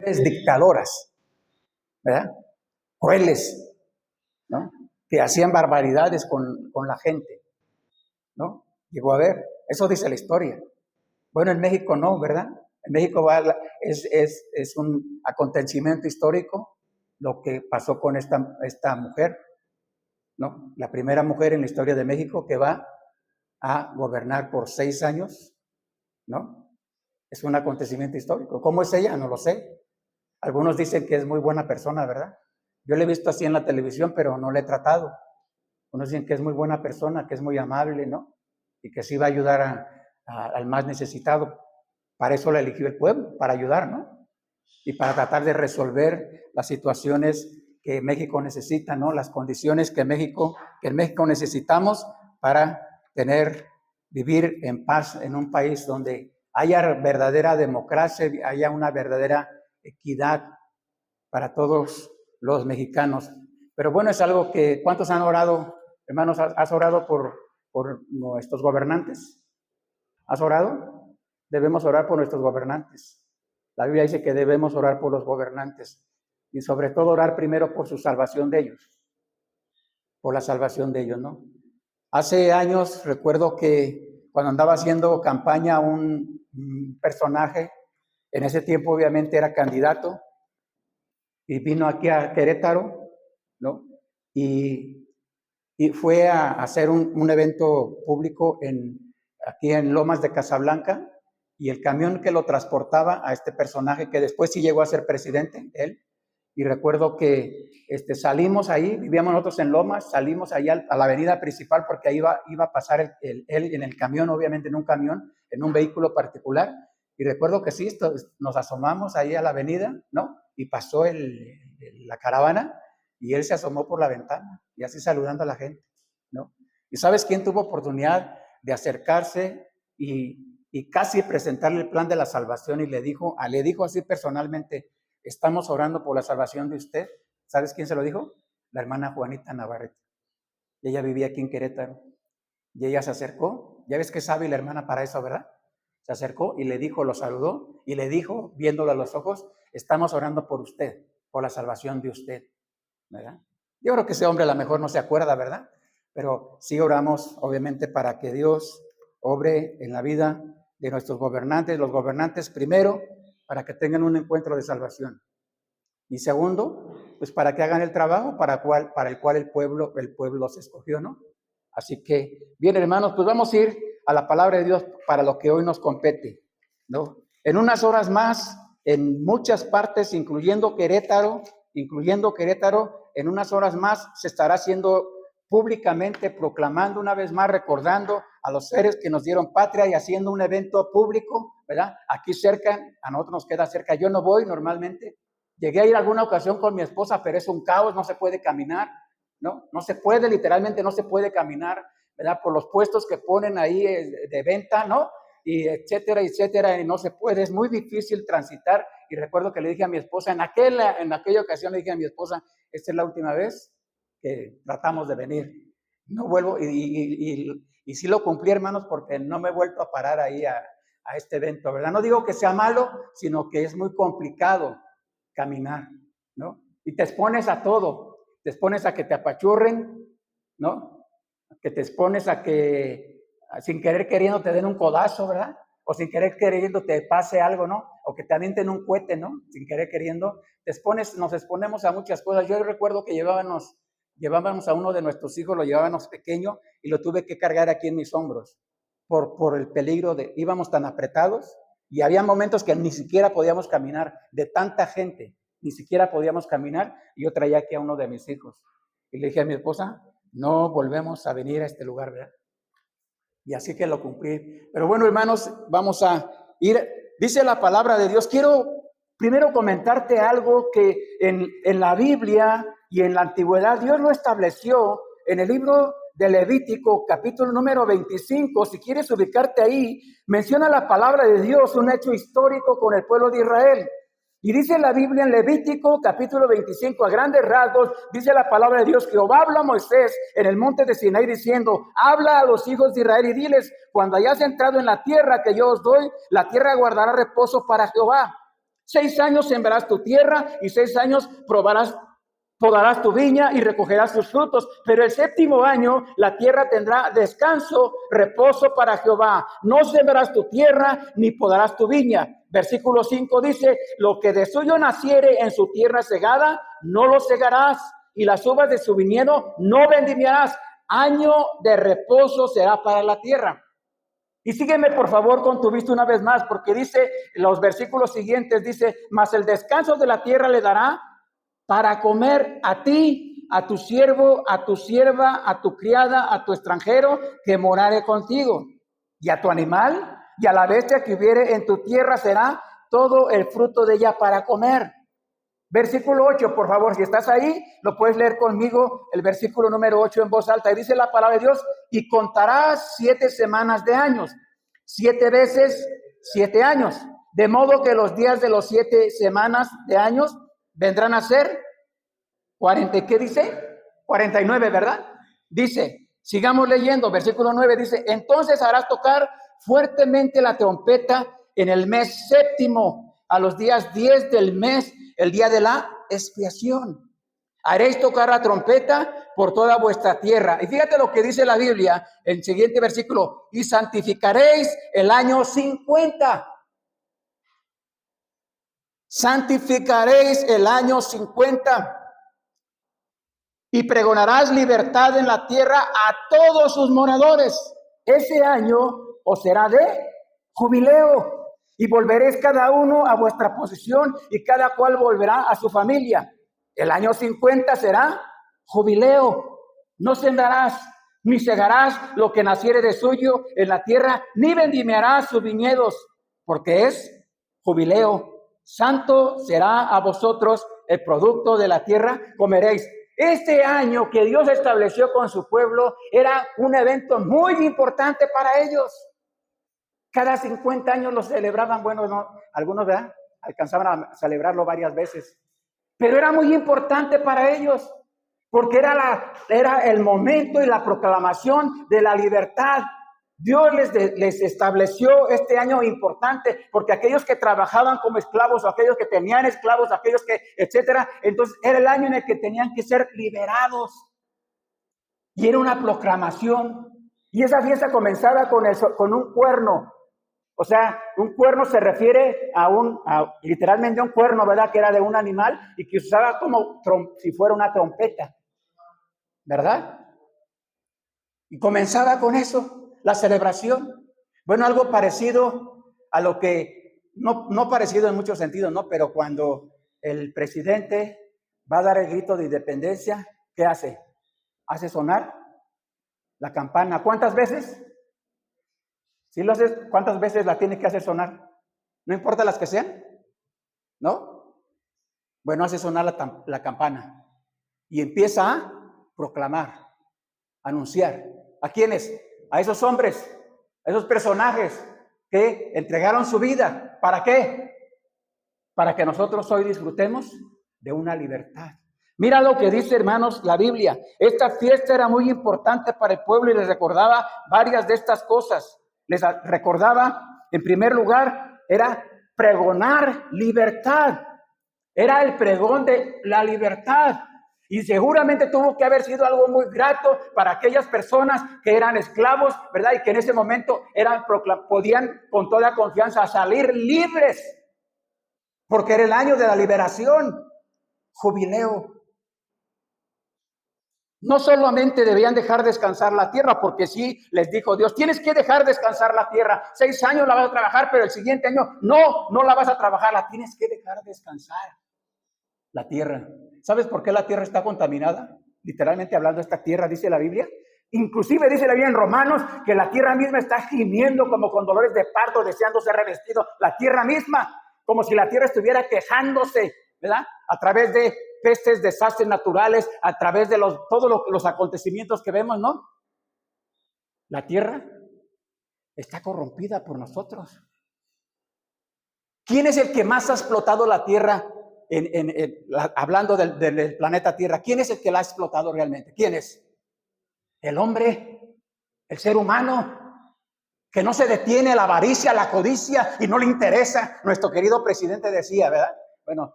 mujeres dictadoras, ¿verdad? Crueles, ¿no? Que hacían barbaridades con la gente, ¿no? Llegó a ver, eso dice la historia. Bueno, en México no, ¿verdad? En México es un acontecimiento histórico lo que pasó con esta mujer, ¿no? La primera mujer en la historia de México que va a gobernar por 6 años, ¿no? Es un acontecimiento histórico. ¿Cómo es ella? No lo sé. Algunos dicen que es muy buena persona, ¿verdad? Yo la he visto así en la televisión, pero no la he tratado. Unos dicen que es muy buena persona, que es muy amable, ¿no? Y que sí va a ayudar al más necesitado. Para eso la eligió el pueblo, para ayudar, ¿no? Y para tratar de resolver las situaciones que México necesita, ¿no? Las condiciones que en México necesitamos para vivir en paz en un país donde haya verdadera democracia, haya una verdadera equidad para todos los mexicanos. Pero bueno, es algo que, ¿cuántos han orado, hermanos? ¿Has orado por nuestros gobernantes? ¿Has orado? Debemos orar por nuestros gobernantes. La Biblia dice que debemos orar por los gobernantes y sobre todo orar primero por su salvación de ellos, por la salvación de ellos, ¿no? Hace años recuerdo que cuando andaba haciendo campaña un personaje, en ese tiempo obviamente era candidato, y vino aquí a Querétaro, ¿no? Y fue a hacer un evento público aquí en Lomas de Casablanca, y el camión que lo transportaba a este personaje, que después sí llegó a ser presidente, él, y recuerdo que salimos ahí, vivíamos nosotros en Lomas, salimos ahí a la avenida principal, porque ahí iba a pasar él en el camión, obviamente en un camión, en un vehículo particular, y recuerdo que sí, nos asomamos ahí a la avenida, ¿no? Y pasó la caravana, y él se asomó por la ventana, y así saludando a la gente, ¿no? ¿Y sabes quién tuvo oportunidad de acercarse y casi presentarle el plan de la salvación? Y le dijo así personalmente: estamos orando por la salvación de usted. ¿Sabes quién se lo dijo? La hermana Juanita Navarrete. Y ella vivía aquí en Querétaro. Y ella se acercó. Ya ves que sabe la hermana para eso, ¿verdad? Se acercó y le dijo, lo saludó y le dijo, viéndolo a los ojos: estamos orando por usted, por la salvación de usted, ¿verdad? Yo creo que ese hombre a lo mejor no se acuerda, ¿verdad? Pero sí oramos, obviamente, para que Dios obre en la vida de nuestros gobernantes, los gobernantes primero, para que tengan un encuentro de salvación. Y segundo, pues para que hagan el trabajo para el cual el pueblo se escogió, ¿no? Así que, bien, hermanos, pues vamos a ir a la palabra de Dios para lo que hoy nos compete, ¿no? En unas horas más, en muchas partes, incluyendo Querétaro, en unas horas más se estará haciendo públicamente, proclamando una vez más, recordando a los seres que nos dieron patria y haciendo un evento público, ¿verdad? Aquí cerca, a nosotros nos queda cerca. Yo no voy normalmente. Llegué a ir alguna ocasión con mi esposa, pero es un caos, no se puede caminar, ¿no? No se puede, literalmente no se puede caminar, ¿verdad? Por los puestos que ponen ahí de venta, ¿no? Y etcétera, etcétera, y no se puede, es muy difícil transitar. Y recuerdo que le dije a mi esposa, en aquella ocasión le dije a mi esposa: esta es la última vez que tratamos de venir. No vuelvo, y sí lo cumplí, hermanos, porque no me he vuelto a parar ahí a este evento, ¿verdad? No digo que sea malo, sino que es muy complicado caminar, ¿no? Y te expones a todo, te expones a que te apachurren, ¿no? Que te expones a que sin querer queriendo te den un codazo, ¿verdad? O sin querer queriendo te pase algo, ¿no? O que te avienten un cohete, ¿no? Sin querer queriendo, nos exponemos a muchas cosas. Yo recuerdo que llevábamos a uno de nuestros hijos, lo llevábamos pequeño y lo tuve que cargar aquí en mis hombros por el peligro íbamos tan apretados. Y había momentos que ni siquiera podíamos caminar, de tanta gente, ni siquiera podíamos caminar, y yo traía aquí a uno de mis hijos. Y le dije a mi esposa: no volvemos a venir a este lugar, ¿verdad? Y así que lo cumplí. Pero bueno, hermanos, vamos a ir. Dice la palabra de Dios. Quiero primero comentarte algo que en la Biblia y en la antigüedad Dios lo estableció en el libro de Levítico, capítulo número 25, si quieres ubicarte ahí, menciona la palabra de Dios, un hecho histórico con el pueblo de Israel. Y dice la Biblia en Levítico, capítulo 25, a grandes rasgos, dice la palabra de Dios: Jehová habló a Moisés en el monte de Sinaí diciendo: habla a los hijos de Israel y diles: cuando hayas entrado en la tierra que yo os doy, la tierra guardará reposo para Jehová. 6 años sembrarás tu tierra y 6 años podarás tu viña y recogerás sus frutos. Pero el 7º año la tierra tendrá descanso, reposo para Jehová. No sembrarás tu tierra ni podarás tu viña. Versículo 5 dice, lo que de suyo naciere en su tierra segada, no lo segarás, y las uvas de su viñedo no vendimiarás. Año de reposo será para la tierra. Y sígueme por favor con tu vista una vez más, porque dice, los versículos siguientes dice, mas el descanso de la tierra le dará para comer a ti, a tu siervo, a tu sierva, a tu criada, a tu extranjero que morare contigo, y a tu animal, y a la bestia que hubiere en tu tierra será todo el fruto de ella para comer. Versículo 8, por favor, si estás ahí, lo puedes leer conmigo, el versículo número 8 en voz alta, y dice la palabra de Dios, y contarás 7 semanas de años, 7 veces 7 años, de modo que los días de los 7 semanas de años vendrán a ser 40, ¿qué dice? 49, ¿verdad? Dice, sigamos leyendo, versículo 9 dice, entonces harás tocar fuertemente la trompeta en el mes 7º, a los días 10 del mes, el día de la expiación. Haréis tocar la trompeta por toda vuestra tierra. Y fíjate lo que dice la Biblia, en el siguiente versículo, y santificaréis el año 50. Santificaréis el año 50 y pregonarás libertad en la tierra a todos sus moradores. Ese año os será de jubileo y volveréis cada uno a vuestra posición y cada cual volverá a su familia. El año 50 será jubileo. No sembrarás ni segarás lo que naciere de suyo en la tierra, ni vendimiarás sus viñedos, porque es jubileo. Santo será a vosotros el producto de la tierra, comeréis. Este año que Dios estableció con su pueblo era un evento muy importante para ellos. Cada 50 años lo celebraban, bueno, no, algunos, ¿verdad? Alcanzaban a celebrarlo varias veces. Pero era muy importante para ellos, porque era el momento y la proclamación de la libertad. Dios les estableció este año importante, porque aquellos que trabajaban como esclavos, o aquellos que tenían esclavos, aquellos que, etcétera, entonces era el año en el que tenían que ser liberados. Y era una proclamación. Y esa fiesta comenzaba con un cuerno. O sea, un cuerno se refiere literalmente a un cuerno, ¿verdad? Que era de un animal y que usaba como si fuera una trompeta, ¿verdad? Y comenzaba con eso, la celebración. Bueno, algo parecido a lo que, no parecido en muchos sentidos, ¿no? Pero cuando el presidente va a dar el grito de independencia, ¿qué hace? Hace sonar la campana. ¿Cuántas veces? Si lo haces, ¿cuántas veces la tiene que hacer sonar? No importa las que sean, ¿no? Bueno, hace sonar la campana y empieza a proclamar, a anunciar. ¿A quiénes? A esos hombres, a esos personajes que entregaron su vida. ¿Para qué? Para que nosotros hoy disfrutemos de una libertad. Mira lo que dice, hermanos, la Biblia. Esta fiesta era muy importante para el pueblo y les recordaba varias de estas cosas. Les recordaba, en primer lugar, era pregonar libertad. Era el pregón de la libertad. Y seguramente tuvo que haber sido algo muy grato para aquellas personas que eran esclavos, ¿verdad? Y que en ese momento podían con toda confianza salir libres. Porque era el año de la liberación. Jubileo. No solamente debían dejar descansar la tierra, porque sí les dijo Dios, tienes que dejar descansar la tierra. 6 años la vas a trabajar, pero el siguiente año no la vas a trabajar, la tienes que dejar descansar. La tierra. ¿Sabes por qué la tierra está contaminada? Literalmente hablando, esta tierra, dice la Biblia. Inclusive dice la Biblia en Romanos que la tierra misma está gimiendo como con dolores de parto, deseando ser revestido. La tierra misma, como si la tierra estuviera quejándose, ¿verdad? A través de pestes, desastres naturales, a través de todos los acontecimientos que vemos, ¿no? La tierra está corrompida por nosotros. ¿Quién es el que más ha explotado la tierra? Hablando del planeta Tierra, ¿quién es el que la ha explotado realmente? ¿Quién es? El hombre, el ser humano, que no se detiene la avaricia, la codicia y no le interesa. Nuestro querido presidente decía, ¿verdad? Bueno,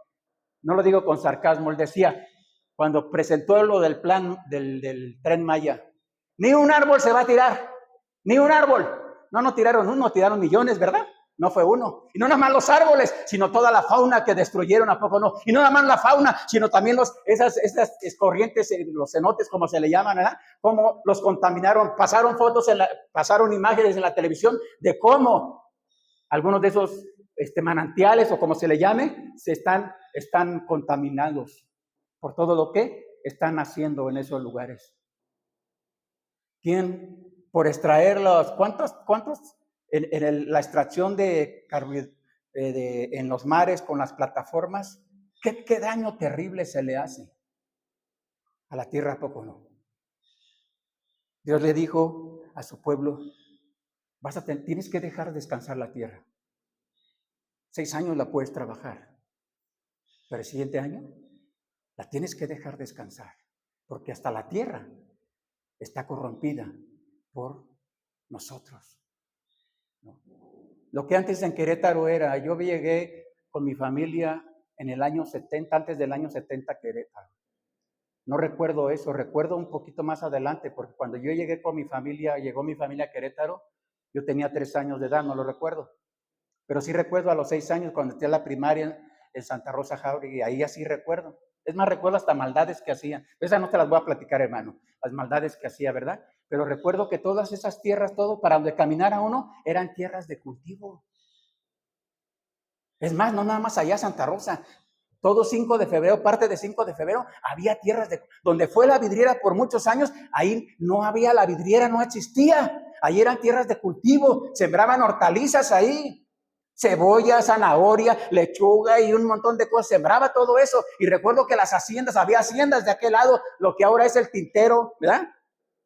no lo digo con sarcasmo, él decía, cuando presentó lo del plan del Tren Maya, ni un árbol se va a tirar, ni un árbol. No tiraron uno, tiraron millones, ¿verdad? No fue uno. Y no nada más los árboles, sino toda la fauna que destruyeron, ¿a poco no? Y no nada más la fauna, sino también esas corrientes, los cenotes, como se le llaman, ¿verdad? Cómo los contaminaron. Pasaron pasaron imágenes en la televisión de cómo algunos de esos manantiales, o como se le llame, están contaminados por todo lo que están haciendo en esos lugares. ¿Quién? Por extraer ¿cuántos la extracción en los mares con las plataformas? ¿Qué daño terrible se le hace a la tierra? ¿A poco no? Dios le dijo a su pueblo, tienes que dejar descansar la tierra. 6 años la puedes trabajar, pero el siguiente año la tienes que dejar descansar, porque hasta la tierra está corrompida por nosotros. ¿No? Lo que antes en Querétaro era, yo llegué con mi familia en el año 70, antes del año 70 a Querétaro. No recuerdo eso, recuerdo un poquito más adelante, porque cuando yo llegó mi familia a Querétaro, yo tenía 3 años de edad, no lo recuerdo. Pero sí recuerdo a los 6 años cuando entré a la primaria en Santa Rosa Jauregui, ahí así recuerdo. Es más, recuerdo hasta maldades que hacían. Esas no te las voy a platicar, hermano, las maldades que hacía, ¿verdad? Pero recuerdo que todas esas tierras, todo para donde caminara uno, eran tierras de cultivo. Es más, no nada más allá Santa Rosa, todo 5 de febrero, parte de 5 de febrero, había tierras donde fue la vidriera por muchos años, ahí no había la vidriera, no existía. Ahí eran tierras de cultivo, sembraban hortalizas ahí. Cebolla, zanahoria, lechuga y un montón de cosas, sembraba todo eso. Y recuerdo que había haciendas de aquel lado, lo que ahora es el Tintero, ¿verdad?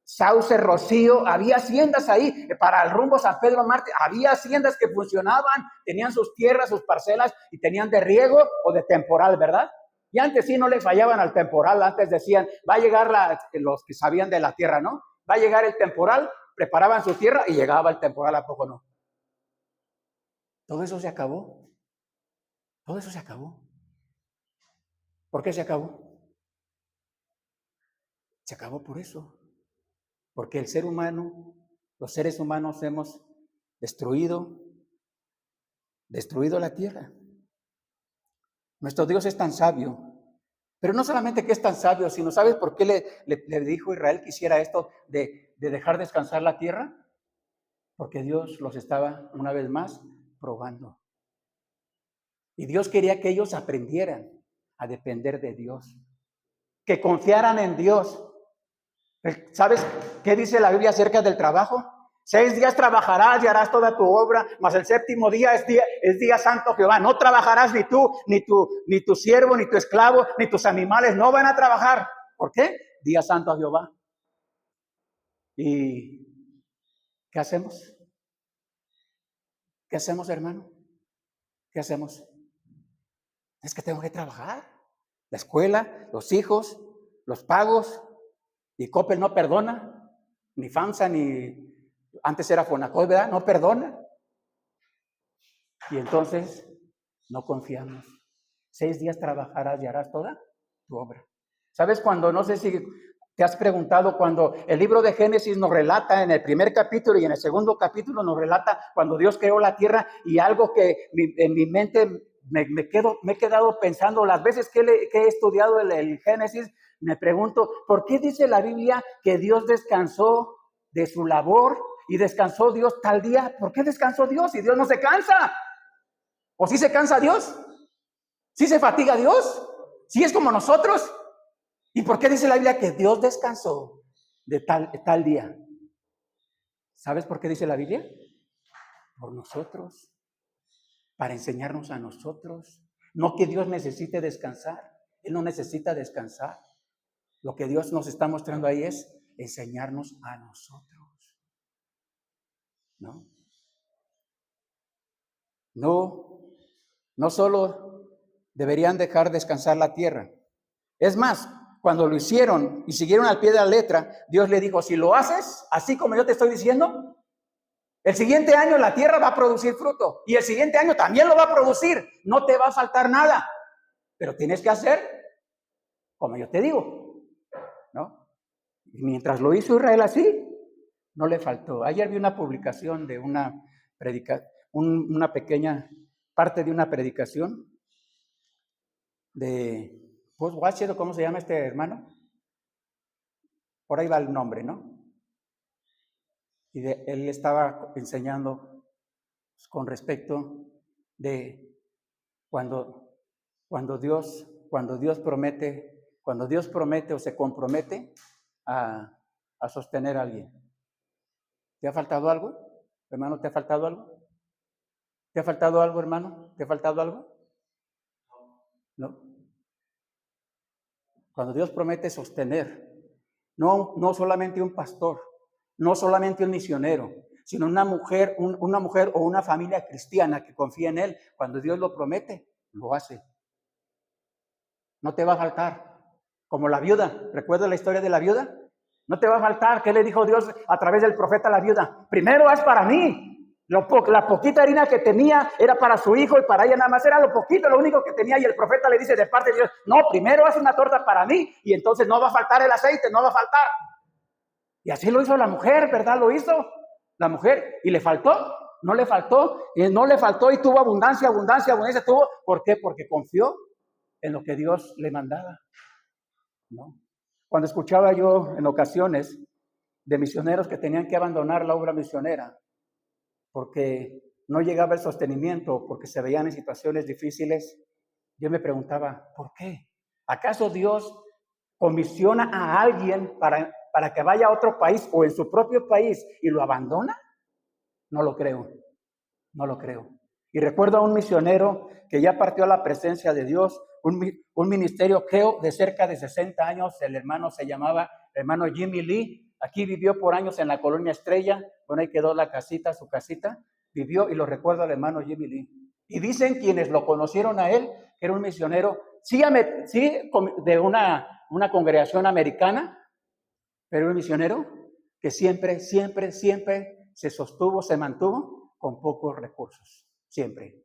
Sauce, Rocío, había haciendas ahí, para el rumbo San Pedro Mártir, había haciendas que funcionaban, tenían sus tierras, sus parcelas, y tenían de riego o de temporal, ¿verdad? Y antes sí no le fallaban al temporal, antes decían, va a llegar los que sabían de la tierra, ¿no? Va a llegar el temporal, preparaban su tierra y llegaba el temporal, ¿a poco no? Todo eso se acabó. Todo eso se acabó. ¿Por qué se acabó? Se acabó por eso. Porque el ser humano, los seres humanos hemos destruido la tierra. Nuestro Dios es tan sabio. Pero no solamente que es tan sabio, sino ¿sabes por qué le dijo a Israel que hiciera esto de dejar descansar la tierra? Porque Dios los estaba una vez más probando. Y Dios quería que ellos aprendieran a depender de Dios, que confiaran en Dios. ¿Sabes qué dice la Biblia acerca del trabajo? 6 días trabajarás y harás toda tu obra, mas el séptimo día es día santo Jehová. No trabajarás ni tú, ni tu siervo, ni tu esclavo, ni tus animales, no van a trabajar. ¿Por qué? Día santo a Jehová. ¿Y qué hacemos? ¿Qué hacemos, hermano? ¿Qué hacemos? Es que tengo que trabajar. La escuela, los hijos, los pagos. Y Coppel no perdona. Ni FAMSA, ni... Antes era Fonacot, ¿verdad? No perdona. Y entonces no confiamos. 6 días trabajarás y harás toda tu obra. ¿Sabes cuando? No sé si te has preguntado, cuando el libro de Génesis nos relata en el primer capítulo y en el segundo capítulo nos relata cuando Dios creó la tierra, y algo que en mi mente me he quedado pensando las veces que he estudiado el Génesis, me pregunto, ¿por qué dice la Biblia que Dios descansó de su labor y descansó Dios tal día? ¿Por qué descansó Dios si Dios no se cansa? ¿O sí se cansa Dios? ¿Sí se fatiga Dios? ¿Sí es como nosotros? ¿Y por qué dice la Biblia que Dios descansó de tal día? ¿Sabes por qué dice la Biblia? Por nosotros, para enseñarnos a nosotros. No que Dios necesite descansar, Él no necesita descansar. Lo que Dios nos está mostrando ahí es enseñarnos a nosotros. No solo deberían dejar descansar la tierra. Es más, cuando lo hicieron y siguieron al pie de la letra, Dios le dijo, si lo haces así como yo te estoy diciendo, El siguiente año la tierra va a producir fruto y el siguiente año también lo va a producir. No te va a faltar nada, pero tienes que hacer como yo te digo, ¿no? Y mientras lo hizo Israel así, no le faltó. Ayer vi una publicación de una pequeña parte de una predicación de Post-Watcher, ¿cómo se llama este hermano? Por ahí va el nombre, ¿no? Y él estaba enseñando con respecto de cuando Dios promete o se compromete a sostener a alguien. ¿Te ha faltado algo? Hermano, ¿te ha faltado algo? ¿Te ha faltado algo, hermano? ¿Te ha faltado algo? ¿No? Cuando Dios promete sostener, no solamente un pastor, no solamente un misionero, sino una mujer o una familia cristiana que confía en Él, cuando Dios lo promete, lo hace. No te va a faltar. Como la viuda, ¿recuerdas la historia de la viuda? No te va a faltar. ¿Qué le dijo Dios a través del profeta a la viuda? Primero haz para mí. La poquita harina que tenía era para su hijo y para ella nada más era lo poquito, lo único que tenía. Y el profeta le dice de parte de Dios, no, primero haz una torta para mí y entonces no va a faltar el aceite, no va a faltar. Y así lo hizo la mujer, ¿verdad? Lo hizo la mujer y le faltó. No le faltó y tuvo abundancia tuvo. ¿Por qué? Porque confió en lo que Dios le mandaba, ¿no? Cuando escuchaba yo en ocasiones de misioneros que tenían que abandonar la obra misionera porque no llegaba el sostenimiento, porque se veían en situaciones difíciles, yo me preguntaba, ¿por qué? ¿Acaso Dios comisiona a alguien para que vaya a otro país o en su propio país y lo abandona? No lo creo. Y recuerdo a un misionero que ya partió a la presencia de Dios, un ministerio, creo, de cerca de 60 años. El hermano se llamaba hermano Jimmy Lee. Aquí vivió por años en la Colonia Estrella. Bueno, ahí quedó su casita. Vivió y lo recuerdo al hermano Jimmy Lee. Y dicen quienes lo conocieron a él, que era un misionero, sí de una congregación americana, pero un misionero que siempre se sostuvo, se mantuvo con pocos recursos. Siempre.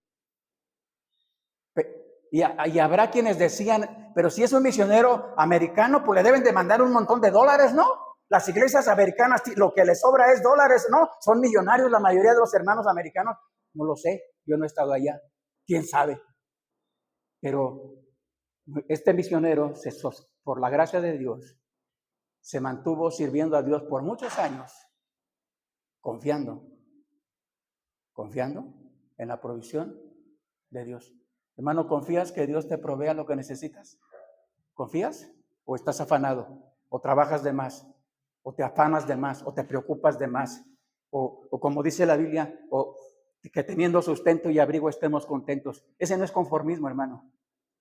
Y habrá quienes decían, pero si es un misionero americano, pues le deben de mandar un montón de dólares, ¿no? Las iglesias americanas, lo que les sobra es dólares, ¿no? Son millonarios la mayoría de los hermanos americanos. No lo sé, yo no he estado allá. ¿Quién sabe? Pero este misionero, por la gracia de Dios, se mantuvo sirviendo a Dios por muchos años, confiando en la provisión de Dios. Hermano, ¿confías que Dios te provea lo que necesitas? ¿Confías? ¿O estás afanado? ¿O trabajas de más? ¿O te afanas de más? ¿O te preocupas de más? ¿O como dice la Biblia, o que teniendo sustento y abrigo estemos contentos? Ese no es conformismo, hermano.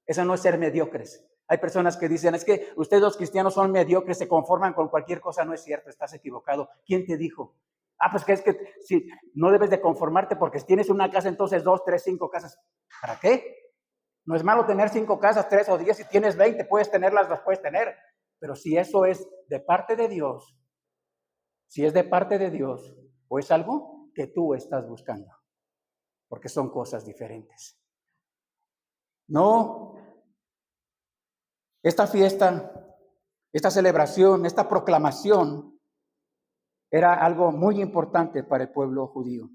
Eso no es ser mediocres. Hay personas que dicen, es que ustedes los cristianos son mediocres, se conforman con cualquier cosa. No es cierto, estás equivocado. ¿Quién te dijo? Pues que es que si no debes de conformarte porque si tienes una casa, entonces 2, 3, 5 casas. ¿Para qué? No es malo tener 5 casas, 3 o 10. Si tienes 20, puedes tenerlas, las puedes tener. Pero si eso es de parte de Dios, si es de parte de Dios, o es algo que tú estás buscando, porque son cosas diferentes. No, esta fiesta, esta celebración, esta proclamación era algo muy importante para el pueblo judío.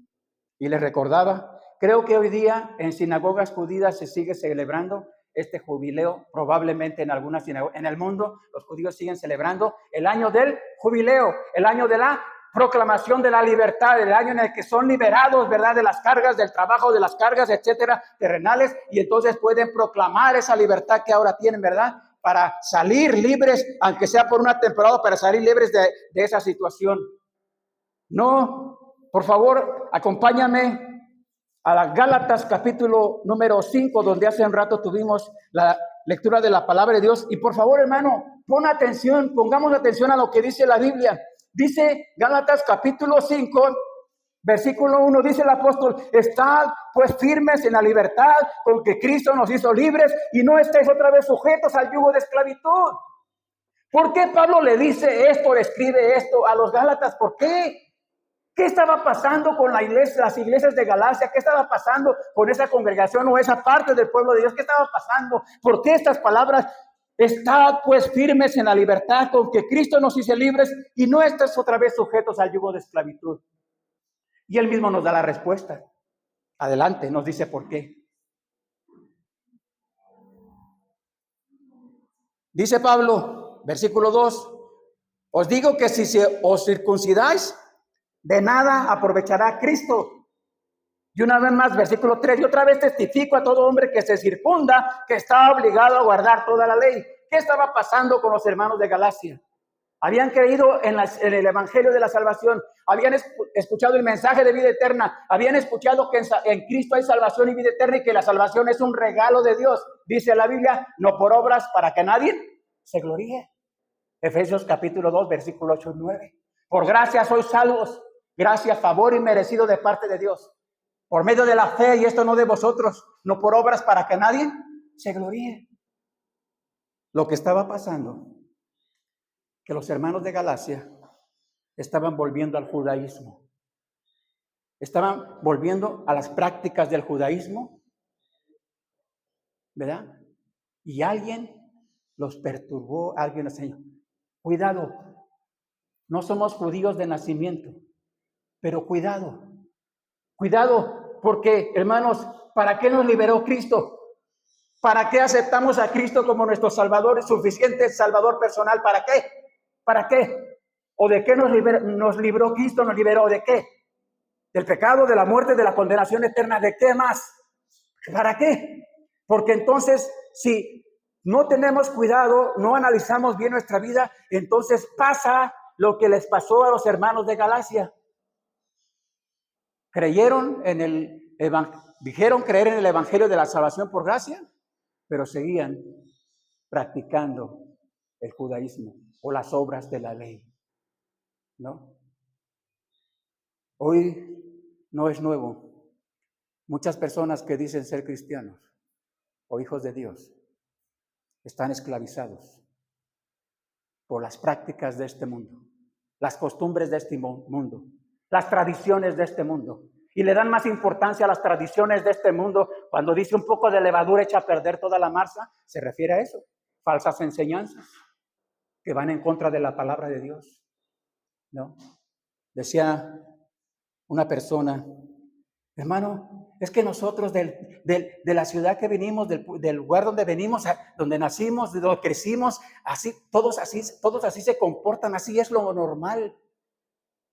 Y les recordaba, creo que hoy día en sinagogas judías se sigue celebrando este jubileo, probablemente en algunas sinagogas. En el mundo los judíos siguen celebrando el año del jubileo, el año de la proclamación de la libertad, el año en el que son liberados, ¿verdad?, de las cargas del trabajo, de las cargas, etcétera, terrenales, y entonces pueden proclamar esa libertad que ahora tienen, ¿verdad?, para salir libres, aunque sea por una temporada, para salir libres de esa situación. No, por favor, acompáñame a las Gálatas capítulo número 5, donde hace un rato tuvimos la lectura de la palabra de Dios. Y por favor, hermano, pongamos atención a lo que dice la Biblia. Dice Gálatas capítulo 5, versículo 1, dice el apóstol, estad pues firmes en la libertad con que Cristo nos hizo libres y no estéis otra vez sujetos al yugo de esclavitud. ¿Por qué Pablo le dice esto, le escribe esto a los Gálatas? ¿Por qué? ¿Qué estaba pasando con la iglesia, las iglesias de Galacia? ¿Qué estaba pasando con esa congregación o esa parte del pueblo de Dios? ¿Qué estaba pasando? ¿Por qué estas palabras? Estad pues firmes en la libertad con que Cristo nos hizo libres y no estés otra vez sujetos al yugo de esclavitud. Y él mismo nos da la respuesta. Adelante, nos dice por qué. Dice Pablo, versículo 2, os digo que si os circuncidáis, de nada aprovechará Cristo. Y una vez más, versículo 3, y otra vez testifico a todo hombre que se circunda, que está obligado a guardar toda la ley. ¿Qué estaba pasando con los hermanos de Galacia? Habían creído en el evangelio de la salvación, habían escuchado el mensaje de vida eterna, habían escuchado que en Cristo hay salvación y vida eterna y que la salvación es un regalo de Dios. Dice la Biblia, no por obras para que nadie se gloríe. Efesios capítulo 2, versículo 8 y 9. Por gracia sois salvos, gracia, favor y merecido de parte de Dios, por medio de la fe, y esto no de vosotros, no por obras para que nadie se gloríe. Lo que estaba pasando, que los hermanos de Galacia estaban volviendo al judaísmo. Estaban volviendo a las prácticas del judaísmo, ¿verdad? Y alguien los perturbó, alguien les enseñó. Cuidado, no somos judíos de nacimiento, pero cuidado, porque hermanos, ¿para qué nos liberó Cristo? ¿Para qué aceptamos a Cristo como nuestro Salvador, suficiente Salvador personal? ¿Para qué? ¿Para qué? ¿O de qué nos libró Cristo? ¿Nos liberó de qué? Del pecado, de la muerte, de la condenación eterna. ¿De qué más? ¿Para qué? Porque entonces, si no tenemos cuidado, no analizamos bien nuestra vida, entonces pasa lo que les pasó a los hermanos de Galacia. Creyeron en dijeron creer en el evangelio de la salvación por gracia, pero seguían practicando el judaísmo o las obras de la ley, ¿no? Hoy no es nuevo. Muchas personas que dicen ser cristianos o hijos de Dios están esclavizados por las prácticas de este mundo, las costumbres de este mundo, las tradiciones de este mundo. Y le dan más importancia a las tradiciones de este mundo. Cuando dice un poco de levadura echa a perder toda la masa, se refiere a eso. Falsas enseñanzas que van en contra de la palabra de Dios, ¿no? Decía una persona, hermano, es que nosotros de la ciudad que venimos, del lugar donde venimos, donde nacimos, de donde crecimos, así, todos así se comportan, así es lo normal.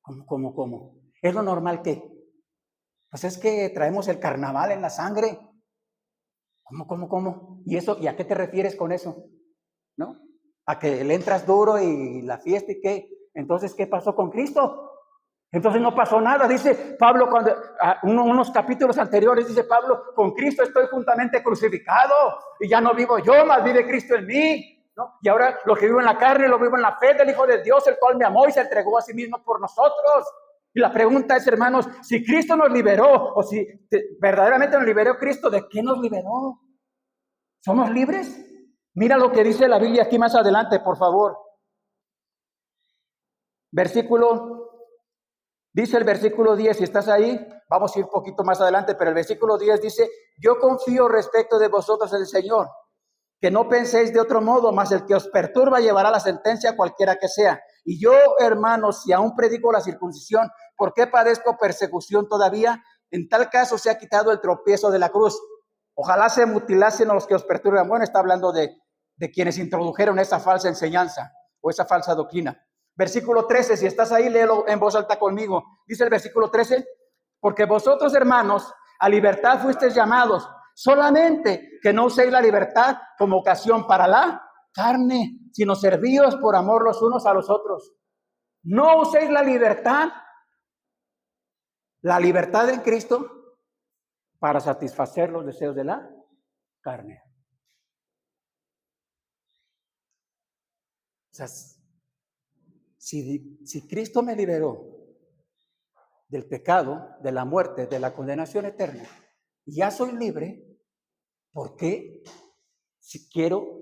¿Cómo? ¿Es lo normal qué? Pues es que traemos el carnaval en la sangre. ¿Cómo? ¿Y eso? ¿Y a qué te refieres con eso? ¿No? A que le entras duro y la fiesta y qué. Entonces, ¿qué pasó con Cristo? Entonces no pasó nada, dice Pablo, cuando unos capítulos anteriores dice Pablo, con Cristo estoy juntamente crucificado y ya no vivo yo, más vive Cristo en mí, ¿no? Y ahora lo que vivo en la carne, lo vivo en la fe del Hijo de Dios, el cual me amó y se entregó a sí mismo por nosotros. Y la pregunta es, hermanos, si Cristo nos liberó o si verdaderamente nos liberó Cristo, ¿de qué nos liberó? ¿Somos libres? Mira lo que dice la Biblia aquí más adelante, por favor. Dice el versículo 10, si estás ahí, vamos a ir un poquito más adelante, pero el versículo 10 dice, yo confío respecto de vosotros en el Señor, que no penséis de otro modo, mas el que os perturba llevará la sentencia cualquiera que sea. Y yo, hermanos, si aún predico la circuncisión, ¿por qué padezco persecución todavía? En tal caso se ha quitado el tropiezo de la cruz. Ojalá se mutilasen los que os perturban. Bueno, está hablando de quienes introdujeron esa falsa enseñanza o esa falsa doctrina. Versículo 13, si estás ahí, léelo en voz alta conmigo. Dice el versículo 13, porque vosotros, hermanos, a libertad fuisteis llamados, solamente que no uséis la libertad como ocasión para la carne, sino servíos por amor los unos a los otros. No uséis la libertad en Cristo para satisfacer los deseos de la carne. O sea, si Cristo me liberó del pecado, de la muerte, de la condenación eterna, y ya soy libre, ¿por qué si quiero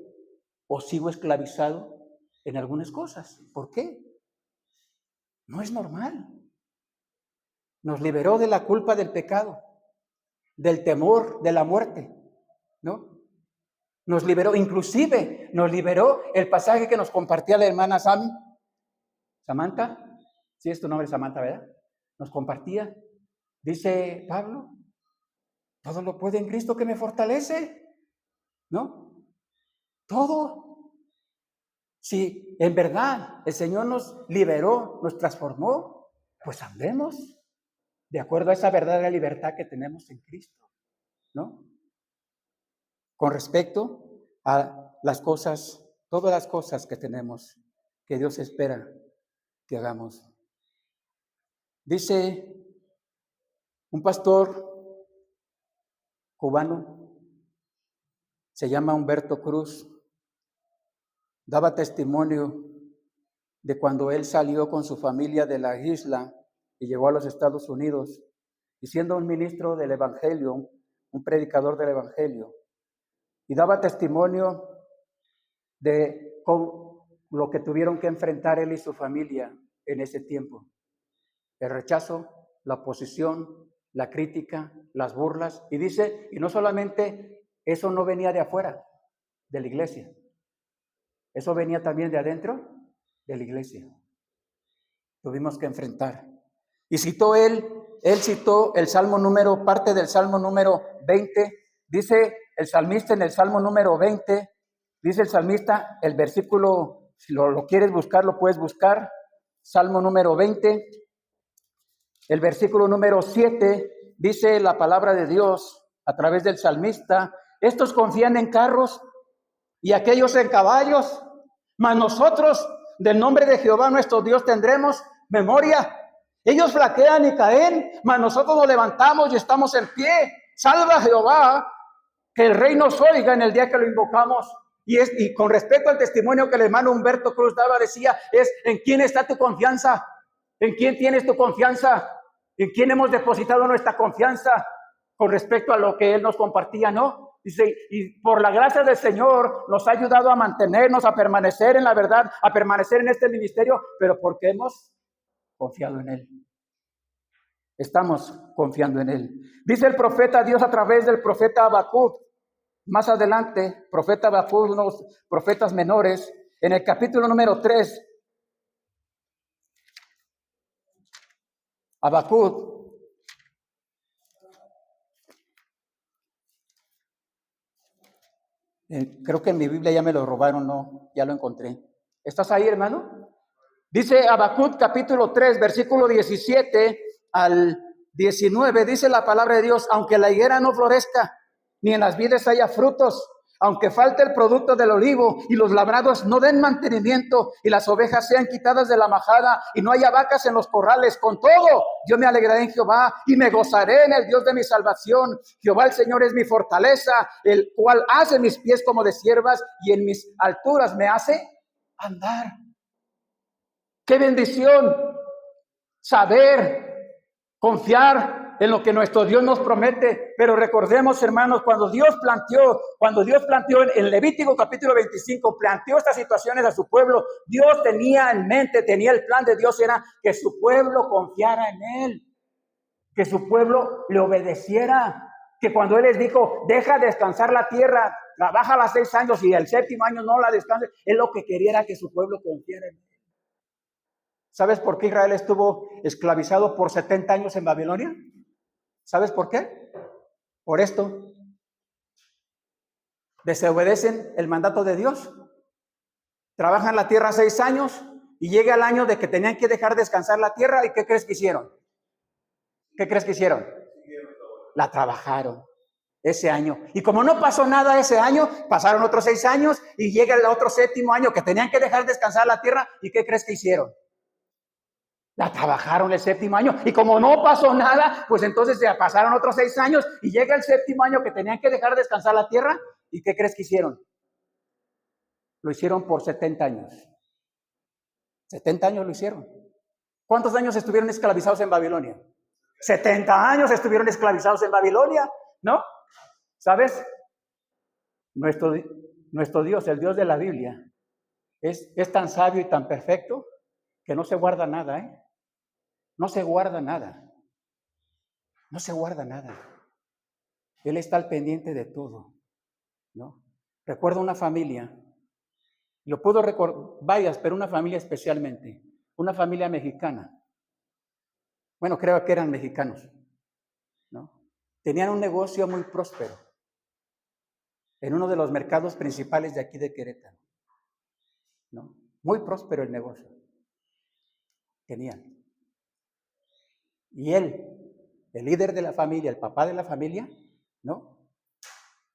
o sigo esclavizado en algunas cosas? ¿Por qué? No es normal. Nos liberó de la culpa del pecado, del temor de la muerte, ¿no? Nos liberó, inclusive nos liberó el pasaje que nos compartía la hermana Samantha, sí es tu nombre Samantha, ¿verdad? Nos compartía, dice Pablo, todo lo puede en Cristo que me fortalece, ¿no? Todo. Si en verdad el Señor nos liberó, nos transformó, pues andemos de acuerdo a esa verdadera libertad que tenemos en Cristo, ¿no? Con respecto a las cosas, todas las cosas que tenemos, que Dios espera que hagamos. Dice un pastor cubano, se llama Humberto Cruz, daba testimonio de cuando él salió con su familia de la isla y llegó a los Estados Unidos, y siendo un ministro del Evangelio, un predicador del Evangelio, y daba testimonio de con lo que tuvieron que enfrentar él y su familia en ese tiempo. El rechazo, la oposición, la crítica, las burlas. Y dice, y no solamente eso no venía de afuera, de la iglesia. Eso venía también de adentro de la iglesia. Tuvimos que enfrentar. Y citó él citó el Salmo número, parte del Salmo número 20. Dice el salmista en el Salmo número 20, dice el salmista, el versículo, si lo quieres buscar, lo puedes buscar. Salmo número 20, el versículo número 7, dice la palabra de Dios a través del salmista, estos confían en carros y aquellos en caballos, mas nosotros del nombre de Jehová nuestro Dios tendremos memoria. Ellos flaquean y caen, mas nosotros nos levantamos y estamos en pie. Salva a Jehová, que el rey nos oiga en el día que lo invocamos. Y con respecto al testimonio que el hermano Humberto Cruz daba, decía, es ¿en quién está tu confianza? ¿En quién tienes tu confianza? ¿En quién hemos depositado nuestra confianza? Con respecto a lo que él nos compartía, ¿no? Dice, y por la gracia del Señor nos ha ayudado a mantenernos, a permanecer en la verdad, a permanecer en este ministerio, pero porque hemos confiado en él. Estamos confiando en él. Dice el profeta Dios a través del profeta Habacuc, más adelante, profeta Habacuc, unos profetas menores, en el capítulo número 3, Habacuc, creo que en mi Biblia ya me lo robaron, no, ya lo encontré. ¿Estás ahí, hermano? Dice Habacuc capítulo 3, versículo 17 al 19, dice la palabra de Dios, aunque la higuera no florezca, ni en las vides haya frutos, aunque falte el producto del olivo y los labrados no den mantenimiento y las ovejas sean quitadas de la majada y no haya vacas en los corrales, con todo yo me alegraré en Jehová y me gozaré en el Dios de mi salvación. Jehová el Señor es mi fortaleza, el cual hace mis pies como de siervas y en mis alturas me hace andar. ¡Qué bendición! Saber, confiar en lo que nuestro Dios nos promete. Pero recordemos, hermanos, cuando Dios planteó en Levítico capítulo 25, planteó estas situaciones a su pueblo, Dios tenía en mente, tenía el plan de Dios, era que su pueblo confiara en Él, que su pueblo le obedeciera, que cuando Él les dijo, deja descansar la tierra, trabaja los 6 años y el 7º año no la descanse, Él lo que quería era que su pueblo confiara en Él. ¿Sabes por qué Israel estuvo esclavizado por 70 años en Babilonia? ¿Sabes por qué? Por esto. Desobedecen el mandato de Dios. Trabajan la tierra 6 años y llega el año de que tenían que dejar descansar la tierra. ¿Y qué crees que hicieron? ¿Qué crees que hicieron? La trabajaron ese año. Y como no pasó nada ese año, pasaron otros 6 años y llega el otro 7º año que tenían que dejar descansar la tierra. ¿Y qué crees que hicieron? La trabajaron el 7º año y como no pasó nada, pues entonces ya pasaron otros 6 años y llega el 7º año que tenían que dejar descansar la tierra. ¿Y qué crees que hicieron? Lo hicieron por 70 años. 70 años lo hicieron. ¿Cuántos años estuvieron esclavizados en Babilonia? 70 años estuvieron esclavizados en Babilonia, ¿no? ¿Sabes? Nuestro Dios, el Dios de la Biblia, es tan sabio y tan perfecto que no se guarda nada, ¿eh? No se guarda nada. no se guarda nada. Él está al pendiente de todo, ¿no? Recuerdo una familia, lo puedo recordar, varias, pero una familia especialmente, una familia mexicana. Bueno, creo que eran mexicanos, ¿no? Tenían un negocio muy próspero en uno de los mercados principales de aquí de Querétaro, ¿no? Muy próspero el negocio. Tenían. Y él, el líder de la familia, el papá de la familia, ¿no?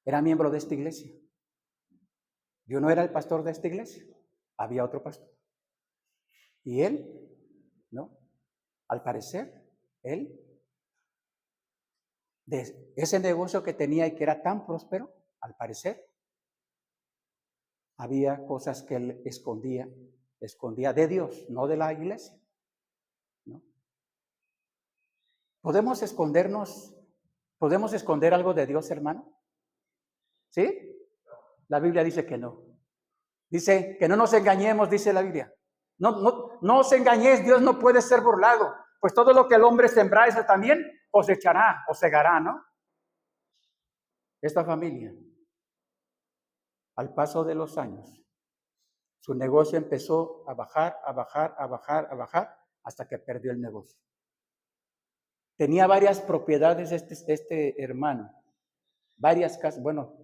Era miembro de esta iglesia. Yo no era el pastor de esta iglesia, había otro pastor. Y él, ¿no? Al parecer, él, de ese negocio que tenía y que era tan próspero, al parecer, había cosas que él escondía de Dios, no de la iglesia, ¿no? ¿Podemos esconder algo de Dios, hermano? ¿Sí? La Biblia dice que no. Dice que no nos engañemos, dice la Biblia. No os engañéis, Dios no puede ser burlado. Pues todo lo que el hombre sembra, eso también cosechará o segará, ¿no? Esta familia, al paso de los años, su negocio empezó a bajar, hasta que perdió el negocio. Tenía varias propiedades este hermano, varias casas. Bueno,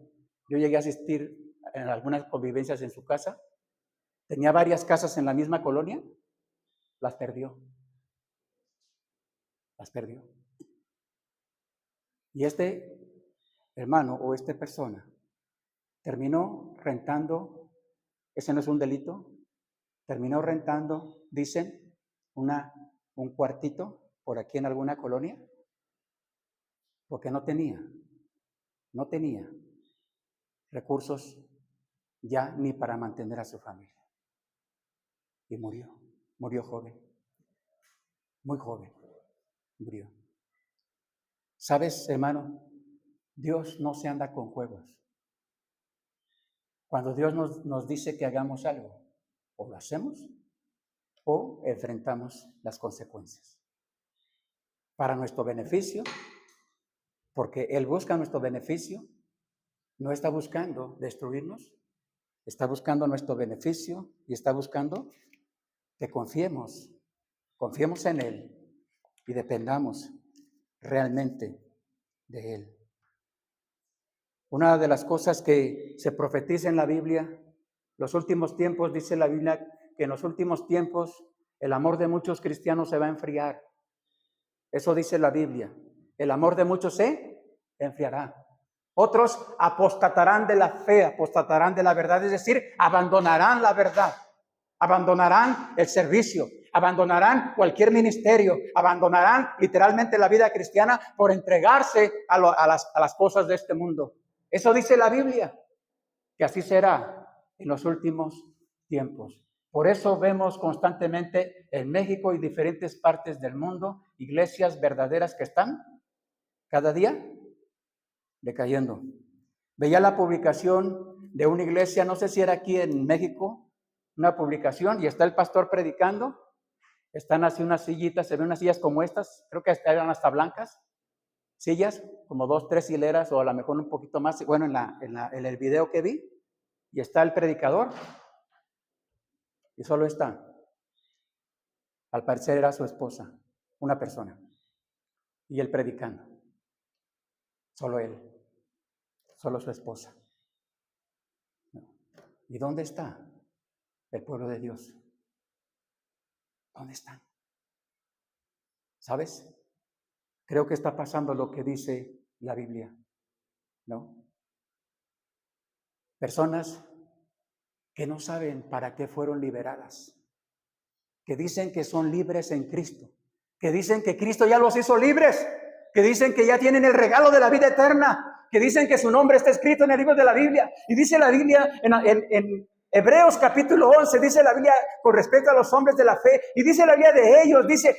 yo llegué a asistir en algunas convivencias en su casa. Tenía varias casas en la misma colonia, las perdió. Y este hermano o esta persona terminó rentando, ese no es un delito, terminó rentando, dicen, un cuartito por aquí en alguna colonia, porque no tenía recursos ya ni para mantener a su familia. Y murió joven, muy joven, murió. ¿Sabes, hermano? Dios no se anda con juegos. Cuando Dios nos dice que hagamos algo, o lo hacemos o enfrentamos las consecuencias. Para nuestro beneficio, porque Él busca nuestro beneficio, no está buscando destruirnos, está buscando nuestro beneficio y está buscando que confiemos en Él y dependamos realmente de Él. Una de las cosas que se profetiza en la Biblia, los últimos tiempos, dice la Biblia, que en los últimos tiempos el amor de muchos cristianos se va a enfriar. Eso dice la Biblia. El amor de muchos se enfriará. Otros apostatarán de la fe, apostatarán de la verdad, es decir, abandonarán la verdad, abandonarán el servicio, abandonarán cualquier ministerio, abandonarán literalmente la vida cristiana por entregarse a las cosas de este mundo. Eso dice la Biblia, que así será en los últimos tiempos. Por eso vemos constantemente en México y diferentes partes del mundo iglesias verdaderas que están cada día decayendo. Veía la publicación de una iglesia, no sé si era aquí en México, una publicación, y está el pastor predicando. Están así unas sillitas, se ven unas sillas como estas, creo que eran hasta blancas, sillas, como 2, 3 hileras o a lo mejor un poquito más, bueno, en el video que vi, y está el predicador, y solo está. Al parecer era su esposa, una persona, y él predicando. Solo él, solo su esposa. ¿Y dónde está el pueblo de Dios? ¿Dónde están? ¿Sabes? Creo que está pasando lo que dice la Biblia, ¿no? Personas que no saben para qué fueron liberadas, que dicen que son libres en Cristo, que dicen que Cristo ya los hizo libres, que dicen que ya tienen el regalo de la vida eterna, que dicen que su nombre está escrito en el libro de la Biblia. Y dice la Biblia en Hebreos capítulo 11, dice la Biblia con respecto a los hombres de la fe, y dice la Biblia de ellos, dice,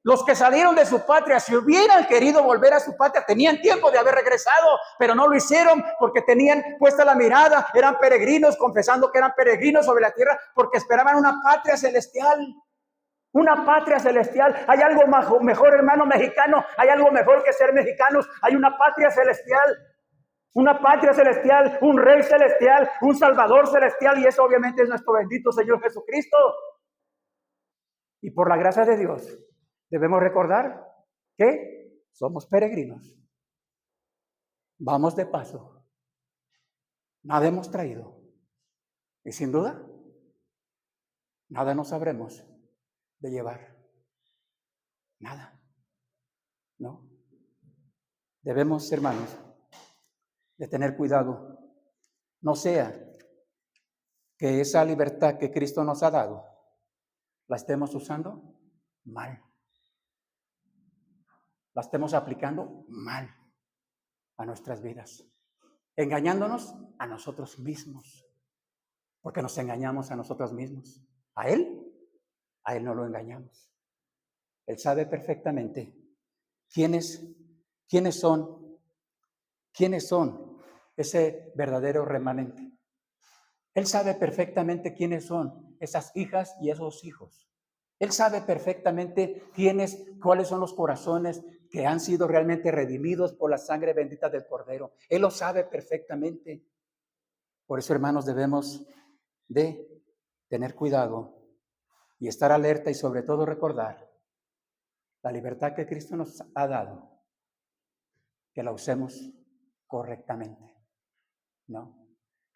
los que salieron de su patria, si hubieran querido volver a su patria, tenían tiempo de haber regresado, pero no lo hicieron porque tenían puesta la mirada, eran peregrinos, confesando que eran peregrinos sobre la tierra, porque esperaban una patria celestial. Una patria celestial. Hay algo mejor, hermano mexicano. Hay algo mejor que ser mexicanos. Hay una patria celestial. Una patria celestial, un rey celestial, un salvador celestial. Y eso obviamente es nuestro bendito Señor Jesucristo. Y por la gracia de Dios debemos recordar que somos peregrinos. Vamos de paso. Nada hemos traído. Y sin duda, nada nos sabremos de llevar. Nada. ¿No? Debemos, hermanos, de tener cuidado. No sea que esa libertad que Cristo nos ha dado, la estemos usando mal. La estemos aplicando mal a nuestras vidas. Engañándonos a nosotros mismos. Porque nos engañamos a nosotros mismos. A Él no lo engañamos. Él sabe perfectamente quiénes son ese verdadero remanente. Él sabe perfectamente quiénes son esas hijas y esos hijos. Él sabe perfectamente cuáles son los corazones que han sido realmente redimidos por la sangre bendita del Cordero. Él lo sabe perfectamente. Por eso, hermanos, debemos de tener cuidado y estar alerta y sobre todo recordar la libertad que Cristo nos ha dado, que la usemos correctamente, ¿no?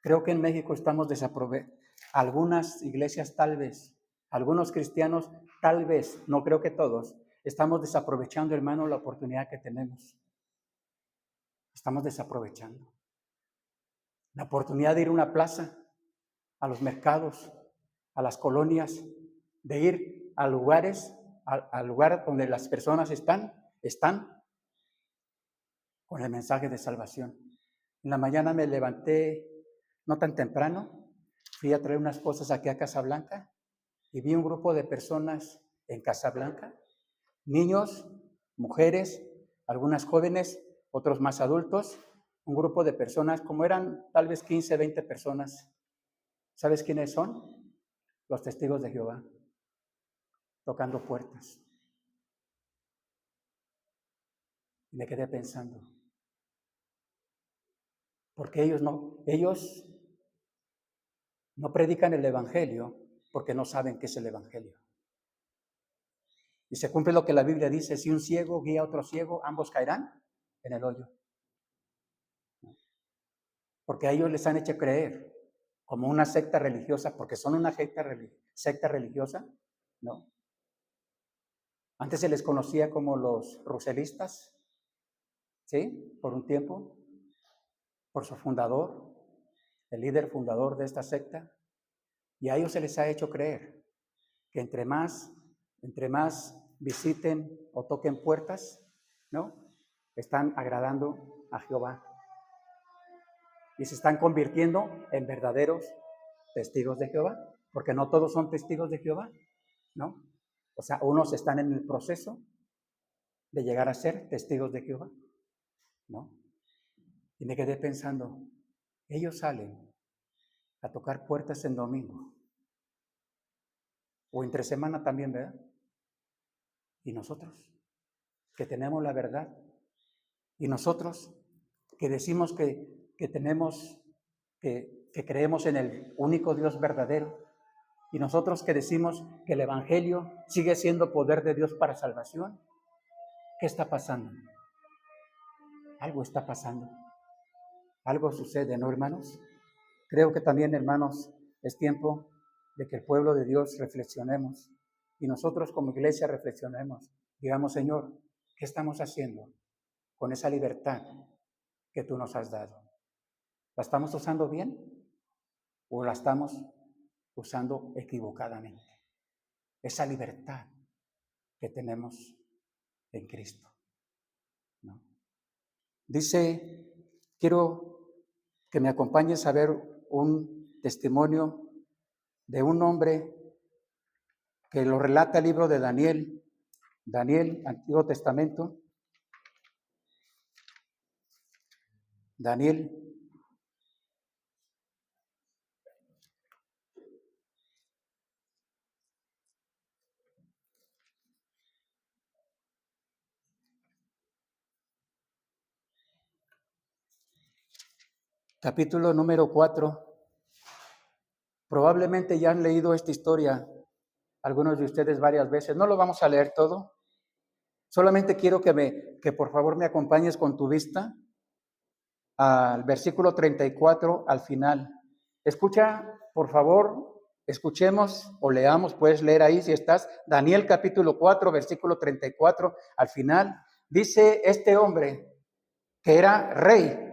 Creo que en México estamos desaprovechando. Algunas iglesias tal vez, algunos cristianos tal vez, no creo que todos, estamos desaprovechando, hermano, la oportunidad que tenemos. Estamos desaprovechando la oportunidad de ir a una plaza, a los mercados, a las colonias, de ir a lugares, al lugar donde las personas están con el mensaje de salvación. En la mañana me levanté no tan temprano, fui a traer unas cosas aquí a Casablanca y vi un grupo de personas en Casablanca, niños, mujeres, algunas jóvenes, otros más adultos, un grupo de personas, como eran tal vez 15, 20 personas. ¿Sabes quiénes son? Los testigos de Jehová, tocando puertas. Y me quedé pensando, porque ellos no predican el evangelio porque no saben qué es el evangelio. Y se cumple lo que la Biblia dice, si un ciego guía a otro ciego, ambos caerán en el hoyo. Porque a ellos les han hecho creer como una secta religiosa, porque son una secta religiosa, ¿no? Antes se les conocía como los ruselistas, ¿sí? Por un tiempo, por su fundador, el líder fundador de esta secta, y a ellos se les ha hecho creer que entre más visiten o toquen puertas, ¿no? Están agradando a Jehová. Y se están convirtiendo en verdaderos testigos de Jehová, porque no todos son testigos de Jehová, ¿no? O sea, unos están en el proceso de llegar a ser testigos de Jehová, ¿no? Y me quedé pensando, ellos salen a tocar puertas en domingo, o entre semana también, ¿verdad? Y nosotros, que tenemos la verdad, y nosotros, que decimos que tenemos, que creemos en el único Dios verdadero, y nosotros que decimos que el Evangelio sigue siendo poder de Dios para salvación, ¿qué está pasando? Algo está pasando. Algo sucede, ¿no, hermanos? Creo que también, hermanos, es tiempo de que el pueblo de Dios reflexionemos y nosotros como iglesia reflexionemos. Digamos, Señor, ¿qué estamos haciendo con esa libertad que tú nos has dado? ¿La estamos usando bien o la estamos usando equivocadamente? Esa libertad que tenemos en Cristo, ¿no? Dice, quiero que me acompañes a ver un testimonio de un hombre que lo relata el libro de Daniel, Antiguo Testamento, Daniel. capítulo número 4. Probablemente ya han leído esta historia algunos de ustedes varias veces. No lo vamos a leer todo. Solamente quiero que por favor me acompañes con tu vista al versículo 34 al final. Escucha, por favor, escuchemos o leamos, puedes leer ahí si estás, Daniel capítulo 4, versículo 34 al final. Dice este hombre que era rey,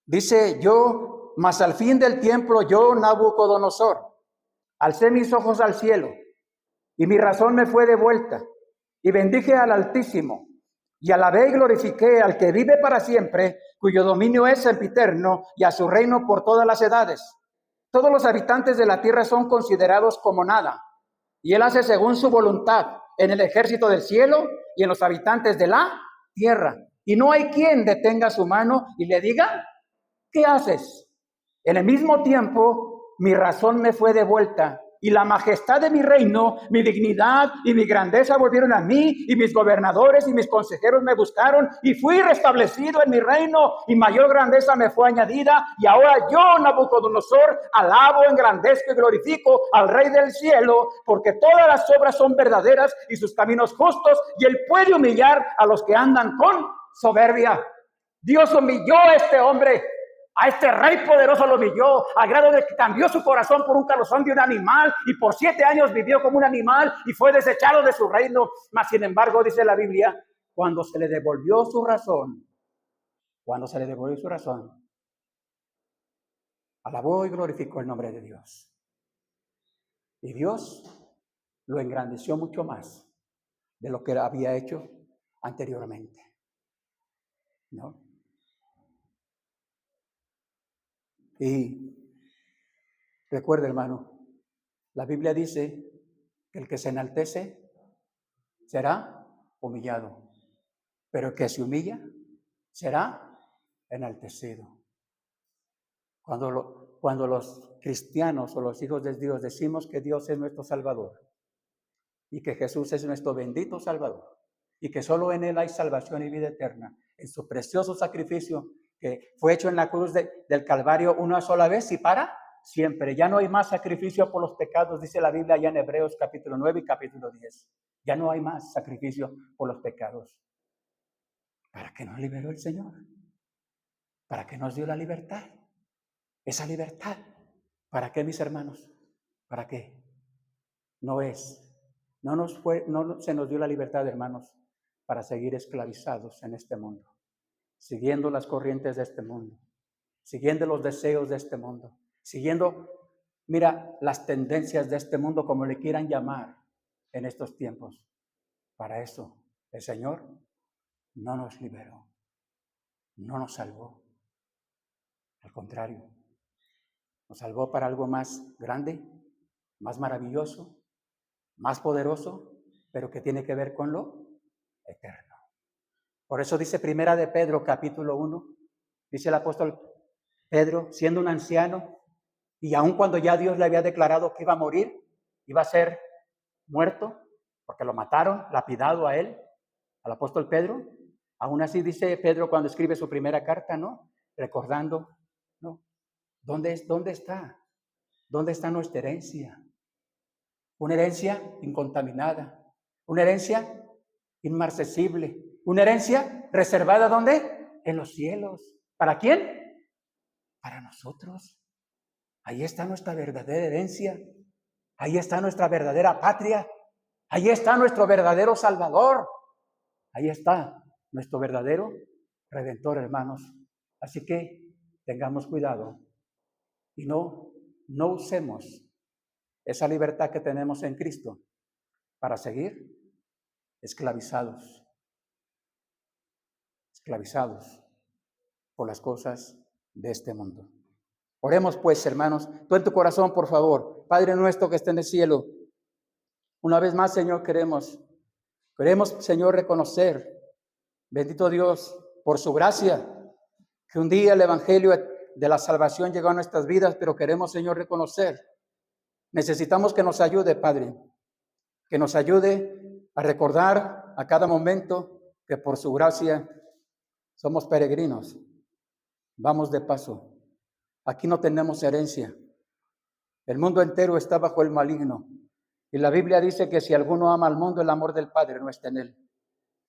dice yo, mas al fin del tiempo yo, Nabucodonosor, alcé mis ojos al cielo y mi razón me fue devuelta y bendije al Altísimo y alabé y glorifiqué al que vive para siempre, cuyo dominio es sempiterno y a su reino por todas las edades. Todos los habitantes de la tierra son considerados como nada y él hace según su voluntad en el ejército del cielo y en los habitantes de la tierra. Y no hay quien detenga su mano y le diga, ¿qué haces? En el mismo tiempo, mi razón me fue devuelta y la majestad de mi reino, mi dignidad y mi grandeza volvieron a mí y mis gobernadores y mis consejeros me buscaron y fui restablecido en mi reino y mayor grandeza me fue añadida y ahora yo, Nabucodonosor, alabo, engrandezco y glorifico al Rey del cielo porque todas las obras son verdaderas y sus caminos justos y él puede humillar a los que andan con soberbia. Dios humilló a este hombre. A este rey poderoso lo humilló, a grado de que cambió su corazón por un calzón de un animal y por 7 años vivió como un animal y fue desechado de su reino. Mas sin embargo, dice la Biblia, cuando se le devolvió su razón, alabó y glorificó el nombre de Dios. Y Dios lo engrandeció mucho más de lo que había hecho anteriormente, ¿no? Y recuerda, hermano, la Biblia dice que el que se enaltece será humillado, pero el que se humilla será enaltecido. Cuando los cristianos o los hijos de Dios decimos que Dios es nuestro Salvador y que Jesús es nuestro bendito Salvador y que solo en Él hay salvación y vida eterna, en su precioso sacrificio que fue hecho en la cruz del Calvario una sola vez y para siempre. Ya no hay más sacrificio por los pecados, dice la Biblia ya en Hebreos capítulo 9 y capítulo 10. Ya no hay más sacrificio por los pecados. ¿Para qué nos liberó el Señor? ¿Para qué nos dio la libertad? Esa libertad, ¿para qué, mis hermanos? ¿Para qué? No se nos dio la libertad, hermanos, para seguir esclavizados en este mundo, siguiendo las corrientes de este mundo, siguiendo los deseos de este mundo, siguiendo, mira, las tendencias de este mundo, como le quieran llamar en estos tiempos. Para eso, el Señor no nos liberó, no nos salvó. Al contrario, nos salvó para algo más grande, más maravilloso, más poderoso, pero que tiene que ver con lo eterno. Por eso dice Primera de Pedro, capítulo 1, dice el apóstol Pedro, siendo un anciano, y aun cuando ya Dios le había declarado que iba a morir, iba a ser muerto, porque lo mataron, lapidado a él, al apóstol Pedro, aún así dice Pedro cuando escribe su primera carta, ¿no? Recordando, ¿no? ¿Dónde está? ¿Dónde está nuestra herencia? Una herencia incontaminada, una herencia inmarcesible, una herencia reservada ¿dónde? En los cielos. ¿Para quién? Para nosotros. Ahí está nuestra verdadera herencia, ahí está nuestra verdadera patria, ahí está nuestro verdadero Salvador, ahí está nuestro verdadero Redentor, hermanos. Así que tengamos cuidado y no usemos esa libertad que tenemos en Cristo para seguir esclavizados por las cosas de este mundo. Oremos pues, hermanos. Tú en tu corazón, por favor. Padre nuestro que está en el cielo, una vez más, Señor, queremos, Señor, reconocer, bendito Dios, por su gracia, que un día el evangelio de la salvación llegó a nuestras vidas, pero queremos, Señor, reconocer. Necesitamos que nos ayude, Padre, que nos ayude a recordar a cada momento que por su gracia somos peregrinos Vamos de paso. Aquí no tenemos herencia. El mundo entero está bajo el maligno. Y la Biblia dice que si alguno ama al mundo, el amor del Padre no está en él.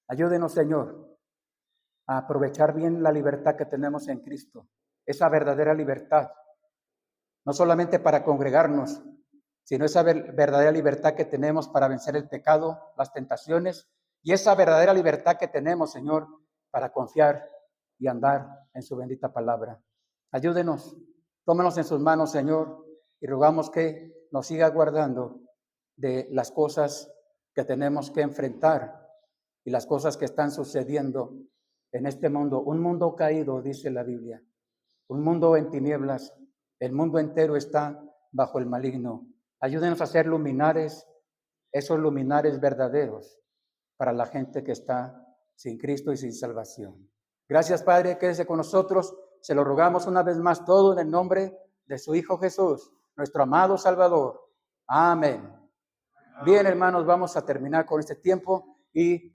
Ayúdenos, Señor, a aprovechar bien la libertad que tenemos en Cristo. Esa verdadera libertad. No solamente para congregarnos, sino esa verdadera libertad que tenemos para vencer el pecado, las tentaciones, y esa verdadera libertad que tenemos, Señor, para confiar y andar en su bendita palabra. Ayúdenos, tómenos en sus manos, Señor, y rogamos que nos siga guardando de las cosas que tenemos que enfrentar y las cosas que están sucediendo en este mundo. Un mundo caído, dice la Biblia, un mundo en tinieblas. El mundo entero está bajo el maligno. Ayúdenos a ser luminares, esos luminares verdaderos para la gente que está sin Cristo y sin salvación. Gracias, Padre, quédese con nosotros. Se lo rogamos una vez más todo en el nombre de su Hijo Jesús, nuestro amado Salvador. Amén. Bien, hermanos, vamos a terminar con este tiempo y